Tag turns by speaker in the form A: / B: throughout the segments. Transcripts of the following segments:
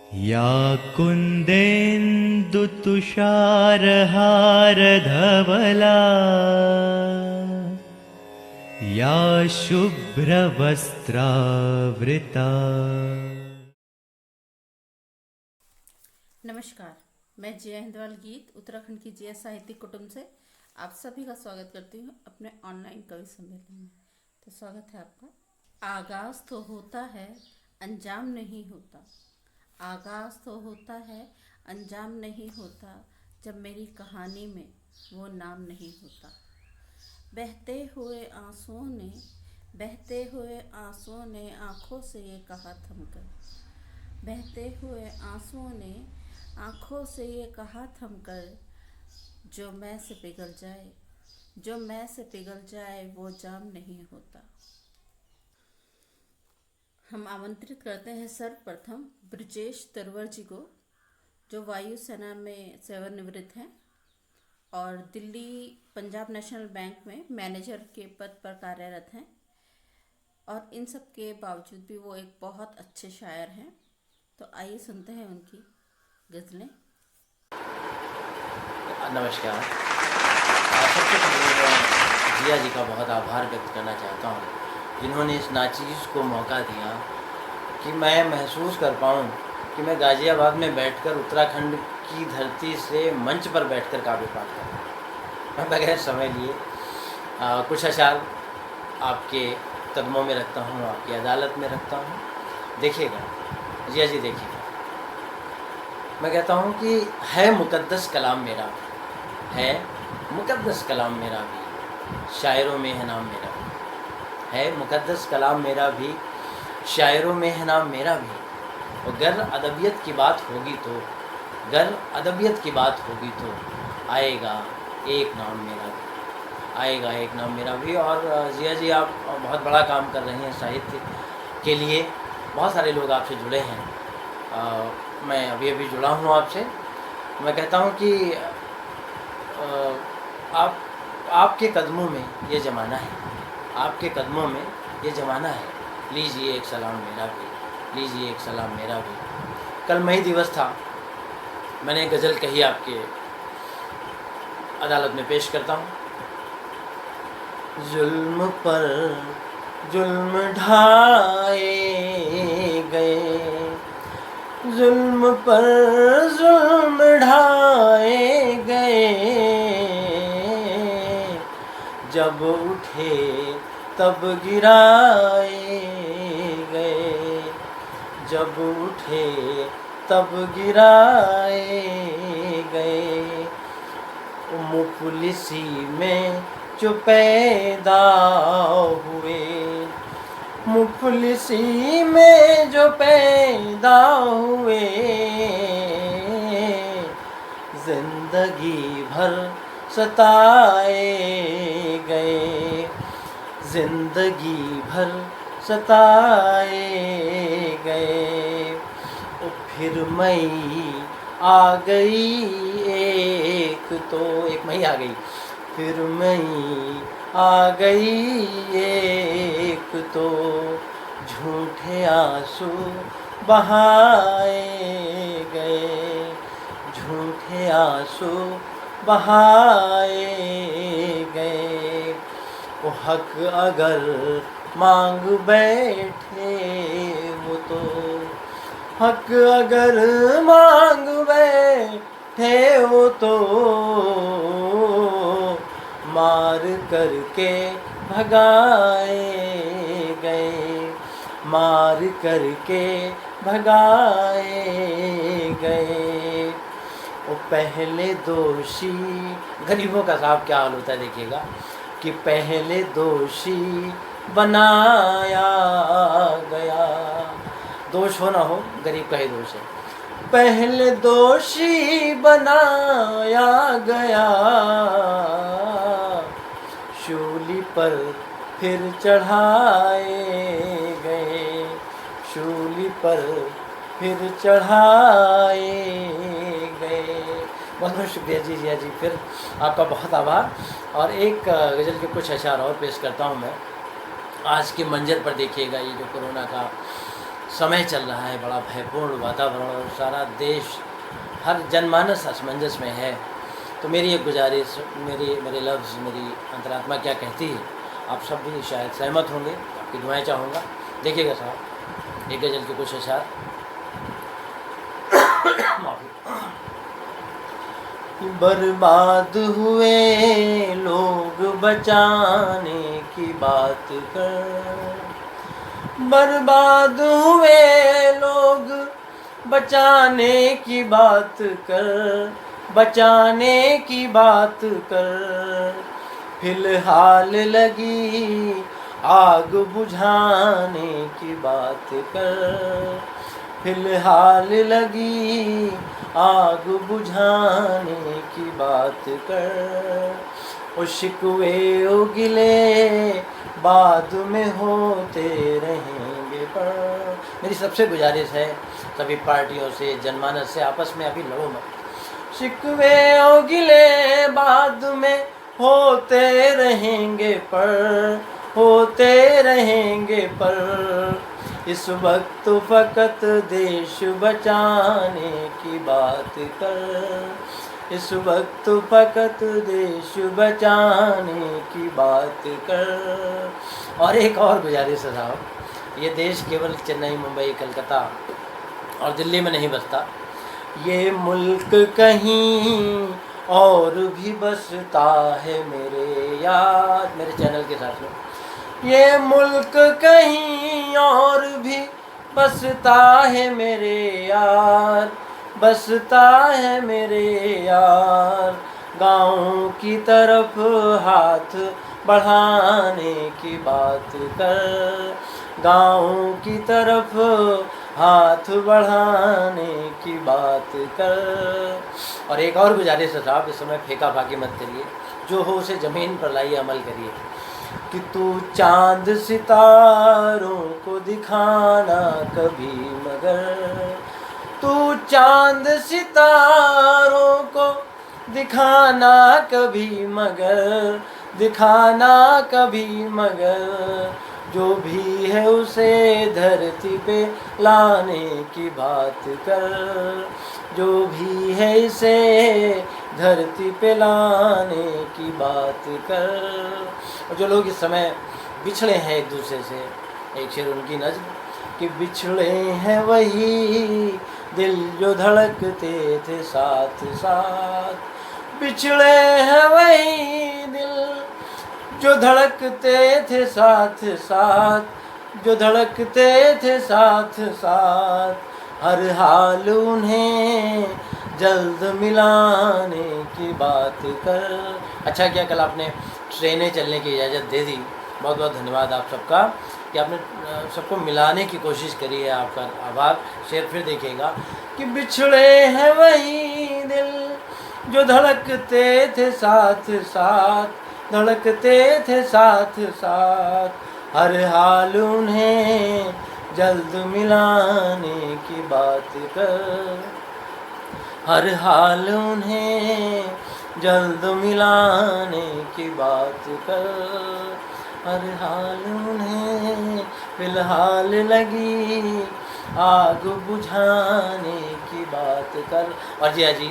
A: या कुन्देन्दुतुषारहारधवला या शुभ्रवस्त्रावृता।
B: नमस्कार, मैं जया हिंदवाल गीत उत्तराखंड की जय साहित्यिक कुटुंब से आप सभी का स्वागत करती हूँ अपने ऑनलाइन कवि सम्मेलन में। तो स्वागत है आपका। आगाज तो होता है, अंजाम नहीं होता। आगाज तो होता है, अंजाम नहीं होता। जब मेरी कहानी में वो नाम नहीं होता। बहते हुए आंसुओं ने आँखों से ये कहा थमकर। बहते हुए आंसुओं ने आँखों से ये कहा थमकर, जो मैं से पिघल जाए वो जाम नहीं होता। हम आमंत्रित करते हैं सर्वप्रथम ब्रजेश तरवर जी को, जो वायुसेना में सेवानिवृत्त हैं और दिल्ली पंजाब नेशनल बैंक में मैनेजर के पद पर कार्यरत हैं। और इन सब के बावजूद भी वो एक बहुत अच्छे शायर हैं। तो आइए सुनते हैं उनकी गज़लें।
C: नमस्कार। सबसे पहले मैं जिया जी का बहुत आभार व्यक्त करना चाहता हूँ, जिन्होंने इस नाचीज़ को मौका दिया कि मैं महसूस कर पाऊँ कि मैं गाज़ियाबाद में बैठकर उत्तराखंड की धरती से मंच पर बैठकर काव्य पाठ कर रहा हूँ। मैं बगैर समय लिए कुछ अशार आपके कदमों में रखता हूँ, आपकी अदालत में रखता हूँ। देखिएगा जिया जी, देखिएगा। मैं कहता हूँ कि है मुक़द्दस कलाम मेरा, है मुक़द्दस कलाम मेरा भी, शायरों में है नाम मेरा भी। है मुक़द्दस कलाम मेरा भी, शायरों में है नाम मेरा भी। और गर अदबियत की बात होगी तो आएगा एक नाम मेरा भी। और जिया जी, आप बहुत बड़ा काम कर रही हैं साहित्य के लिए। बहुत सारे लोग आपसे जुड़े हैं। मैं अभी जुड़ा हूँ आपसे। मैं कहता हूँ कि आपके कदमों में ये ज़माना है, आपके कदमों में ये ज़माना है। लीजिए एक सलाम मेरा भी। कल मई दिवस था, मैंने एक गज़ल कही, आपके अदालत में पेश करता हूँ। जुल्म पर जुल्म ढाए गए, जुल्म पर जुल्म ढाए गए। जब उठे तब गिराए गए, जब उठे तब गिराए गए। मुफलिसी में जो पैदा हुए, मुफलिसी में जो पैदा हुए, जिंदगी भर सताए गए, जिंदगी भर सताए गए। फिर मई आ गई एक मई आ गई, फिर मई आ गई एक तो, झूठे आंसू बहाए गए, झूठे आंसू बहाए गए। वो हक अगर मांग बैठे वो तो, हक अगर मांग बैठे वो तो, मार करके भगाए गए, मार करके भगाए गए। वो पहले दोषी, गरीबों का साहब क्या हाल होता है देखिएगा, कि पहले दोषी बनाया गया। दोष हो ना हो, गरीब का ही दोष है। पहले दोषी बनाया गया, शूली पर फिर चढ़ाए गए, शूली पर फिर चढ़ाए गए। बहुत बहुत शुक्रिया जी जिया जी, फिर आपका बहुत आभार। और एक गज़ल के कुछ अशार और पेश करता हूँ मैं। आज के मंजर पर देखिएगा, ये जो कोरोना का समय चल रहा है, बड़ा भयपूर्ण वातावरण और सारा देश, हर जनमानस असमंजस में है। तो मेरी एक गुजारिश, मेरे लफ्ज़, मेरी अंतरात्मा क्या कहती है, आप सब भी शायद सहमत होंगे, आपकी दुआएं चाहूँगा। देखिएगा साहब, एक गज़ल के कुछ अशार। बर्बाद हुए लोग बचाने की बात कर, बर्बाद हुए लोग बचाने की बात कर, बचाने की बात कर। फिलहाल लगी आग बुझाने की बात कर, फिलहाल लगी आग बुझाने की बात कर। ओ शिकवे ओ गिले बाद में होते रहेंगे पर। मेरी सबसे गुजारिश है सभी पार्टियों से, जनमानस से, आपस में अभी लड़ो मत। शिकवे ओ गिले बाद में होते रहेंगे पर, होते रहेंगे पर। इस वक्त फ़कत देश बचाने की बात कर, इस वक्त फ़कत देश बचाने की बात कर। और एक और गुजारिश है साहब, ये देश केवल चेन्नई, मुंबई, कलकत्ता और दिल्ली में नहीं बसता, ये मुल्क कहीं और भी बसता है मेरे यार। मेरे चैनल के साथ में, ये मुल्क कहीं और भी बसता है मेरे यार, बसता है मेरे यार। गाँव की तरफ हाथ बढ़ाने की बात कर, गाँव की तरफ हाथ बढ़ाने की बात कर। और एक और गुजारिश है साहब, इस समय फेंका फाकी मत करिए, जो हो उसे ज़मीन पर लाइए, अमल करिए। कि तू चांद सितारों को दिखाना कभी मगर, तू चांद सितारों को दिखाना कभी मगर, दिखाना कभी मगर। जो भी है उसे धरती पे लाने की बात कर, जो भी है इसे धरती पे लाने की बात कर। और जो लोग इस समय बिछड़े हैं एक दूसरे से, एक शेर उनकी नज़्म कि बिछड़े हैं वही दिल जो धड़कते थे साथ साथ, बिछड़े हैं वही दिल जो धड़कते थे साथ साथ, जो धड़कते थे साथ साथ। हर हाल उन्हें जल्द मिलाने की बात कर। अच्छा किया कल आपने ट्रेनें चलने की इजाज़त दे दी, बहुत बहुत धन्यवाद आप सबका कि आपने सबको मिलाने की कोशिश करी है, आपका आभार। शेर फिर देखिएगा कि बिछड़े हैं वही दिल जो धड़कते थे साथ साथ, धड़कते थे साथ साथ। हर हाल उन्हें जल्द मिलाने की बात कर, हर हाल उन्हें जल्द मिलाने की बात कर, हर हाल उन्हें फिलहाल लगी आग बुझाने की बात कर। और जी हाँ जी,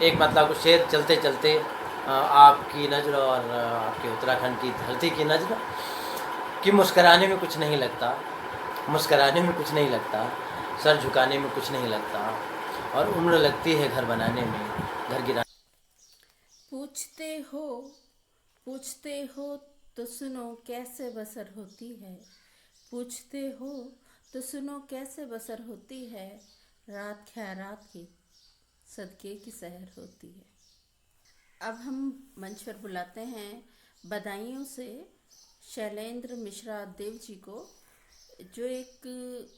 C: एक मतलब कुछ शेर चलते चलते आपकी नज़र और आपके उत्तराखंड की धरती की नज़र कि मुस्कराने में कुछ नहीं लगता, मुस्कराने में कुछ नहीं लगता, सर झुकाने में कुछ नहीं लगता, और उम्र लगती है घर बनाने में, घर गिरा।
B: पूछते हो तो सुनो कैसे बसर होती है, पूछते हो तो सुनो कैसे बसर होती है। रात खैरात की सदके की सहर होती है। अब हम मंच पर बुलाते हैं बदायूं से शैलेंद्र मिश्रा देव जी को, जो एक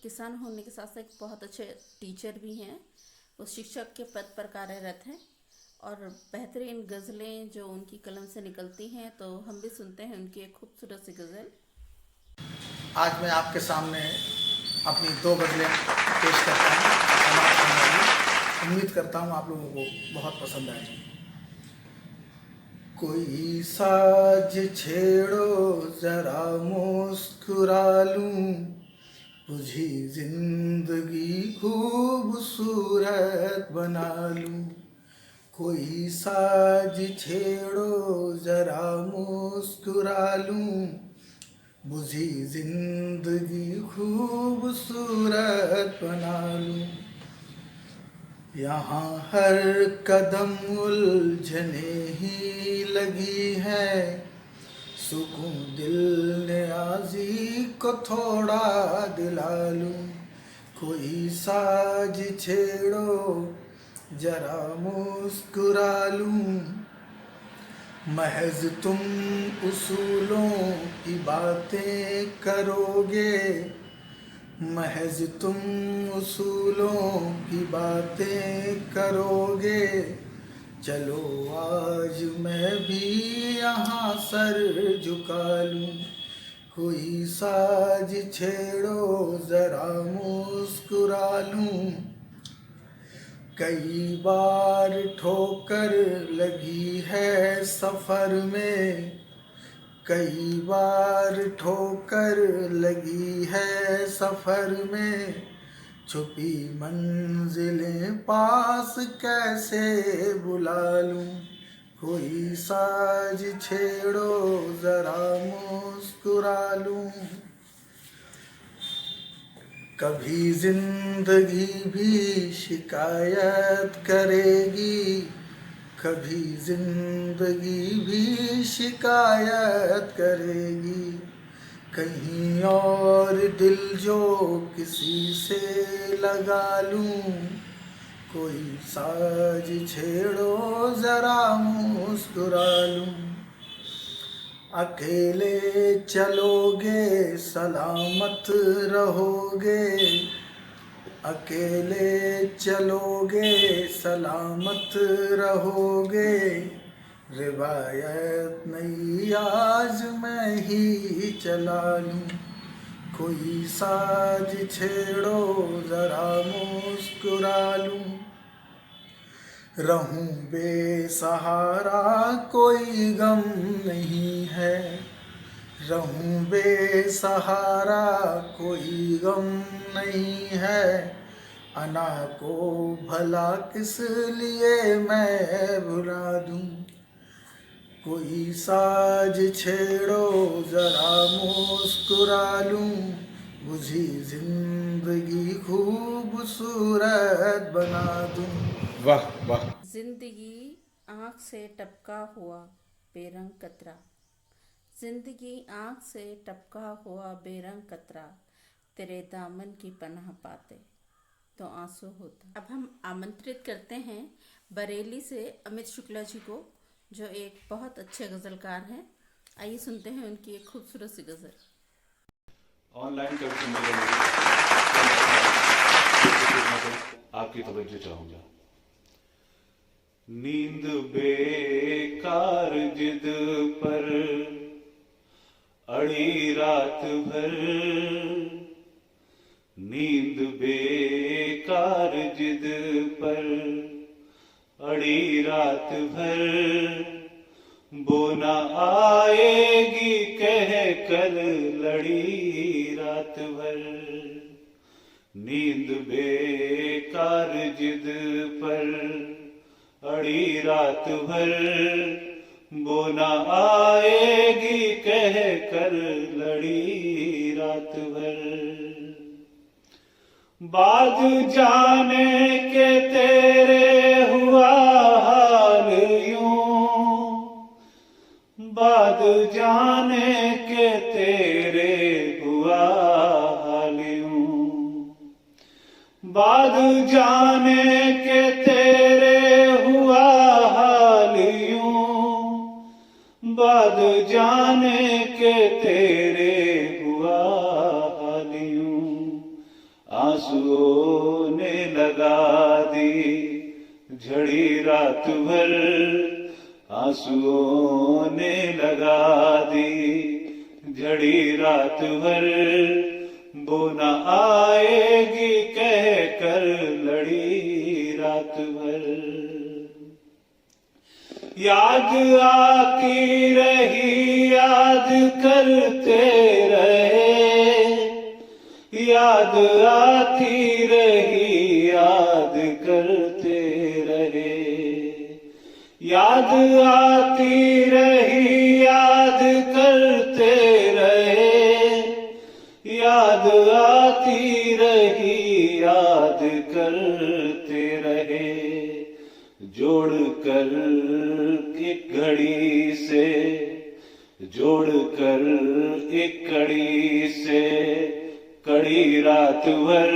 B: किसान होने के साथ साथ एक बहुत अच्छे टीचर भी हैं। वो शिक्षक के पद पर कार्यरत हैं और बेहतरीन गज़लें जो उनकी कलम से निकलती हैं, तो हम भी सुनते हैं उनकी एक खूबसूरत सी गज़ल।
D: आज मैं आपके सामने अपनी 2 गज़लें पेश करता हूँ। उम्मीद करता हूँ आप लोगों को बहुत पसंद आएगी। कोई साज छेड़ो जरा मुस्कुरा लूं, बुझी जिंदगी खूबसूरत बना लूं, कोई साज छेड़ो जरा मुस्कुरा लूं, बुझी जिंदगी खूबसूरत बना लूं। यहाँ हर कदम उलझने ही लगी है, सुकून दिल न्याज़ी को थोड़ा दिला लूं, कोई साज छेड़ो जरा मुस्कुरा लूं, महज तुम उसूलों की बातें करोगे, महज तुम उसूलों की बातें करोगे, चलो आज मैं भी यहाँ सर झुका लूं, कोई साज छेड़ो जरा मुस्कुरा लूं, कई बार ठोकर लगी है सफर में, कई बार ठोकर लगी है सफर में, छुपी मंजिलें पास कैसे बुला लूं, कोई साज छेड़ो जरा मुस्कुरा लूं। कभी जिंदगी भी शिकायत करेगी, कभी जिंदगी भी शिकायत करेगी, कहीं और दिल जो किसी से लगा लूं, कोई साज छेड़ो जरा मुस्कुरा लूं, अकेले चलोगे सलामत रहोगे, अकेले चलोगे सलामत रहोगे, रिवायत नई आज मैं ही चला लूं, कोई साज छेड़ो जरा मुस्कुरा लूं, रहूं बेसहारा कोई गम नहीं है, रहूं बेसहारा कोई गम नहीं है, अना को भला किस लिए मैं भुला दूं, कोई साज छेड़ो जरा मुस्कुरा लूं, बुझी जिंदगी खूबसूरत बना दूं। वाह वाह।
B: जिंदगी आँख से टपका हुआ बेरंग कतरा, जिंदगी आँख से टपका हुआ बेरंग कतरा, तेरे दामन की पनाह पाते तो आंसू होता। अब हम आमंत्रित करते हैं बरेली से अमित शुक्ला जी को, जो एक बहुत अच्छे गज़लकार हैं। आइए सुनते हैं उनकी एक खूबसूरत सी गज़ल।
E: ऑनलाइन कवि सम्मेलन में आपकी तवज्जो चाहूंगा। नींद बेकार जिद पर अड़ी रात भर, नींद बेकार जिद पर अड़ी रात भर, वो न आएगी कह कर लड़ी रात भर, नींद बेकार जिद पर अड़ी रात भर, वो न आएगी कह कर लड़ी रात भर, बाद जाने के तेरे हुआ हाल यूं, बाद जाने के तेरे हुआ हाल यूं, बाद जाने के तेरे हुआ हाल यूं, बाद जाने के तेरे हुआ हाल यूं, आंसुओं ने लगा दी झड़ी रात भर, आंसुओं ने लगा दी झड़ी रात भर, वो न आएगी कह कर लड़ी रात भर, याद आती रही याद करते रहे, याद आती रही, याद करते रहे। याद आती रही, याद करते रहे। याद आती रही, याद करते रहे। जोड़ कर एक घड़ी से, जोड़ कर एक कड़ी से कड़ी रात भर।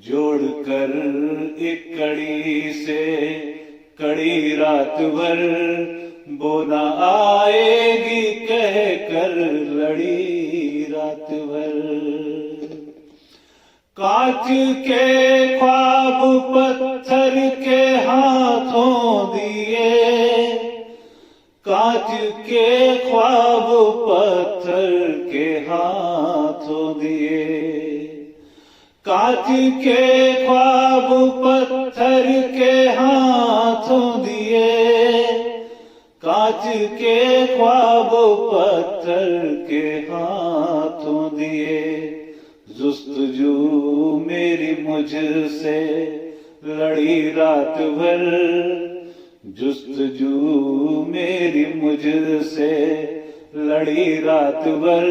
E: जोड़ कर एक कड़ी से कड़ी रात भर। वो न आएगी कह कर लड़ी रात भर। कांच के ख्वाब पत्थर के हाथों दिए। कांच के ख्वाब पत्थर के हाथों दिए। कांच के ख्वाब पत्थर के हाथों दिए। कांच के ख्वाब पत्थर के हाथों दिए। जुस्तजू मेरी मुझसे लड़ी रात भर। जुस्तजू मेरी मुझसे लड़ी रात भर।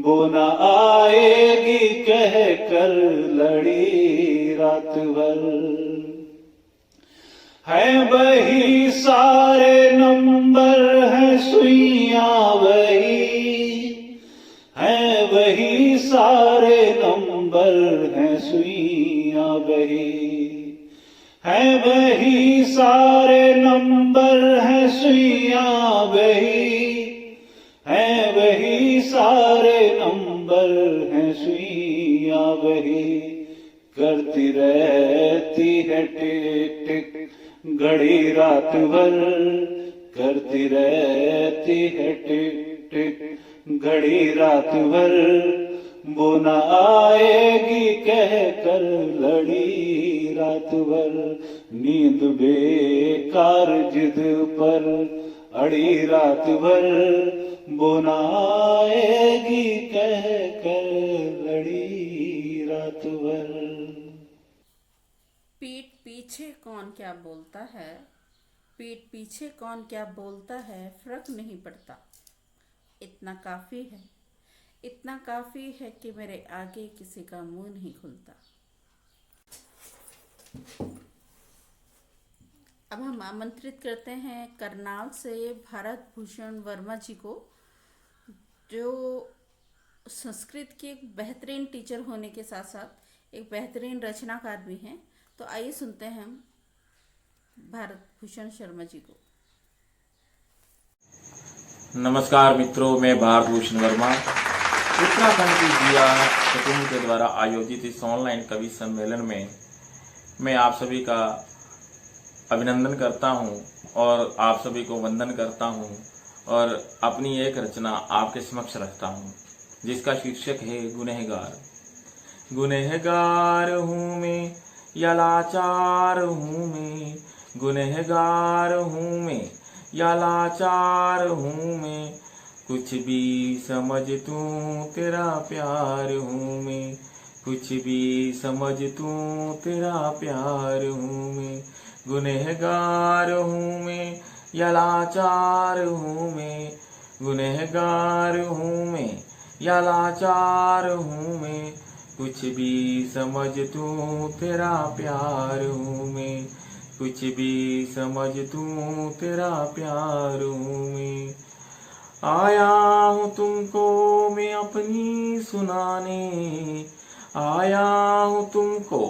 E: वो न आएगी कह कर लड़ी रात भर। है वही सारे नंबर है सुइयां वही। है वही सारे नंबर है सुइयां वही। है वही सारे नंबर है सुइयां वही। है वही सारे नंबर है सुइयां वही। करती रहती है टिक टिक घड़ी रात भर। करती रहती है टिक टिक घड़ी रात भर। वो न आएगी कह कर लड़ी रात भर। नींद बेकार जिद पर अड़ी रात भर। वो न आएगी कह कर लड़ी रात भर।
B: पीठ पीछे कौन क्या बोलता है, पीठ पीछे कौन क्या बोलता है, फर्क नहीं पड़ता। इतना काफ़ी है, इतना काफ़ी है कि मेरे आगे किसी का मुंह नहीं खुलता। अब हम आमंत्रित करते हैं करनाल से भारत भूषण वर्मा जी को, जो संस्कृत के एक बेहतरीन टीचर होने के साथ साथ एक बेहतरीन रचनाकार भी हैं। तो आइए सुनते हैं हम भारत भूषण शर्मा जी को।
F: नमस्कार मित्रों, मैं भारत भूषण वर्मा उत्तराखंड की जिया कुटुंब के द्वारा आयोजित इस ऑनलाइन कवि सम्मेलन में मैं आप सभी का अभिनंदन करता हूं और आप सभी को वंदन करता हूं और अपनी एक रचना आपके समक्ष रखता हूं, जिसका शीर्षक है गुनहगार। गुनहगार हूँ मैं या लाचार हूँ मैं। गुनहगार हूँ मैं या लाचार हूँ मैं। कुछ भी समझ तूं तेरा प्यार हूँ मैं। कुछ भी समझ तूं तेरा प्यार हूँ मैं। गुनहगार हूँ मैं या लाचार हूँ मैं। गुनहगार हूँ मैं या लाचार हूँ मैं। कुछ भी समझ तूं तेरा प्यार हूँ मैं। कुछ भी समझ तूं तेरा प्यार हूँ मैं। आया हूँ तुमको मैं अपनी सुनाने। आया हूँ तुमको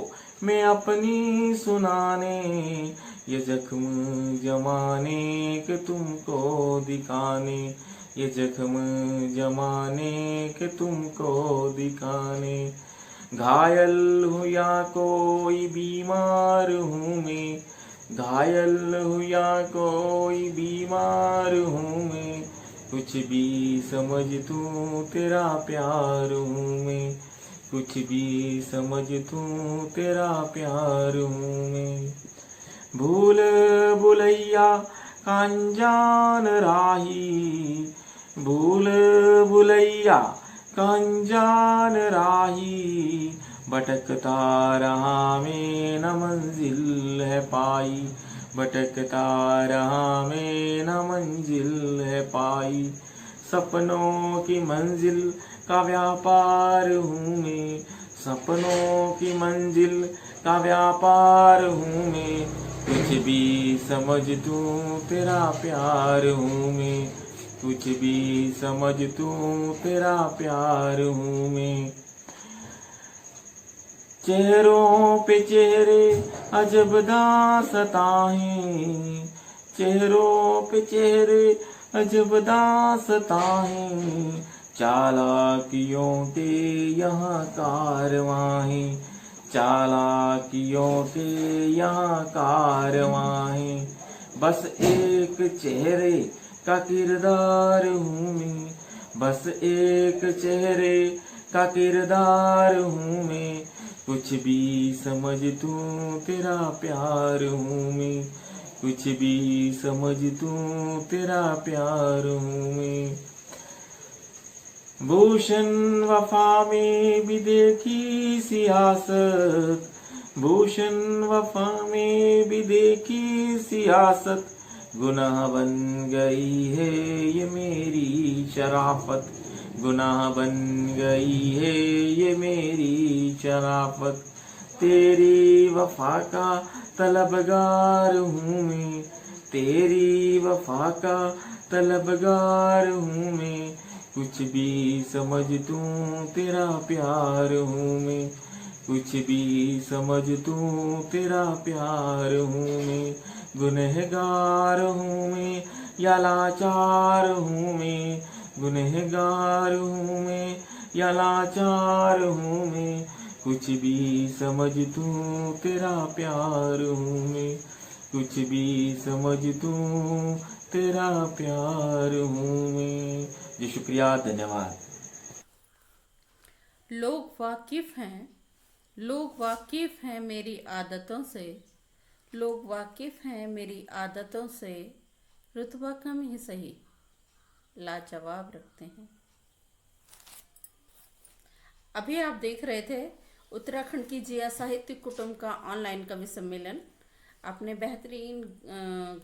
F: मैं अपनी सुनाने। ये जख्म जमाने के तुमको दिखाने। ये जख्म जमाने के तुमको दिखाने। घायल हूँ या कोई बीमार हूँ मैं। घायल हूँ या कोई बीमार हूँ मैं। कुछ भी समझ तूं तेरा प्यार हूँ मैं। कुछ भी समझ तूं तेरा प्यार हूँ मैं। भूल भुलैया कांजान राही। भूल भुलैया कंजान राही भटकता रहा मैं न मंजिल है पाई, भटकता रहा मैं न मंजिल है पाई। सपनों की मंजिल का व्यापार हूँ मैं, सपनों की मंजिल का व्यापार हूँ मैं, कुछ भी समझ तू तेरा प्यार हूँ मैं, कुछ भी समझ तू तेरा प्यार हूँ मैं। चेहरों पे चेहरे अजब दास्तां, चेहरों पे चेहरे अजब दास्तां, चालाकियों के यहाँ कारवां, चालाकियों के यहाँ कारवां। बस एक चेहरे का किरदार हूँ मैं, बस एक चेहरे का किरदार हूँ मैं, कुछ भी समझ तू तेरा प्यार हूँ मैं, कुछ भी समझ तू तेरा प्यार हूँ मैं। भूषण वफा में भी देखी सियासत, भूषण वफा में भी देखी सियासत, गुनाह बन गई है ये मेरी शराफत, गुनाह बन गई है ये मेरी शराफत। तेरी वफा का तलबगार हूँ मैं, तेरी वफा का तलबगार हूँ मैं, कुछ भी समझ तू तेरा प्यार हूँ मैं, कुछ भी समझ तू तेरा प्यार हूँ मैं। गुनहगार हूँ मैं या लाचार हूँ मैं, गुनहगार हूँ मैं या लाचार हूँ मैं, कुछ भी समझ तू तेरा प्यार हूँ मैं, कुछ भी समझ तू तेरा प्यार हूँ मैं। जी शुक्रिया, धन्यवाद।
B: लोग वाकिफ हैं मेरी आदतों से, लोग वाकिफ हैं मेरी आदतों से, रुतबा कम ही सही लाजवाब रखते हैं। अभी आप देख रहे थे उत्तराखंड की जिया साहित्य कुटुंब का ऑनलाइन कवि सम्मेलन। अपने बेहतरीन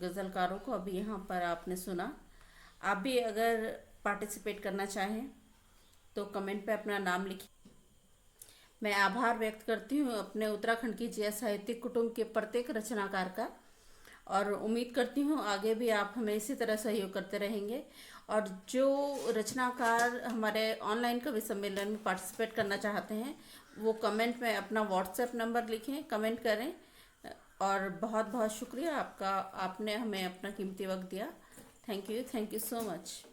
B: गज़लकारों को अभी यहाँ पर आपने सुना। आप भी अगर पार्टिसिपेट करना चाहें तो कमेंट पे अपना नाम लिखिए। मैं आभार व्यक्त करती हूँ अपने उत्तराखंड की जिया साहित्यिक कुटुंब के प्रत्येक रचनाकार का, और उम्मीद करती हूँ आगे भी आप हमें इसी तरह सहयोग करते रहेंगे। और जो रचनाकार हमारे ऑनलाइन कवि सम्मेलन में पार्टिसिपेट करना चाहते हैं वो कमेंट में अपना व्हाट्सएप नंबर लिखें, कमेंट करें। और बहुत बहुत शुक्रिया आपका, आपने हमें अपना कीमती वक्त दिया। Thank you so much.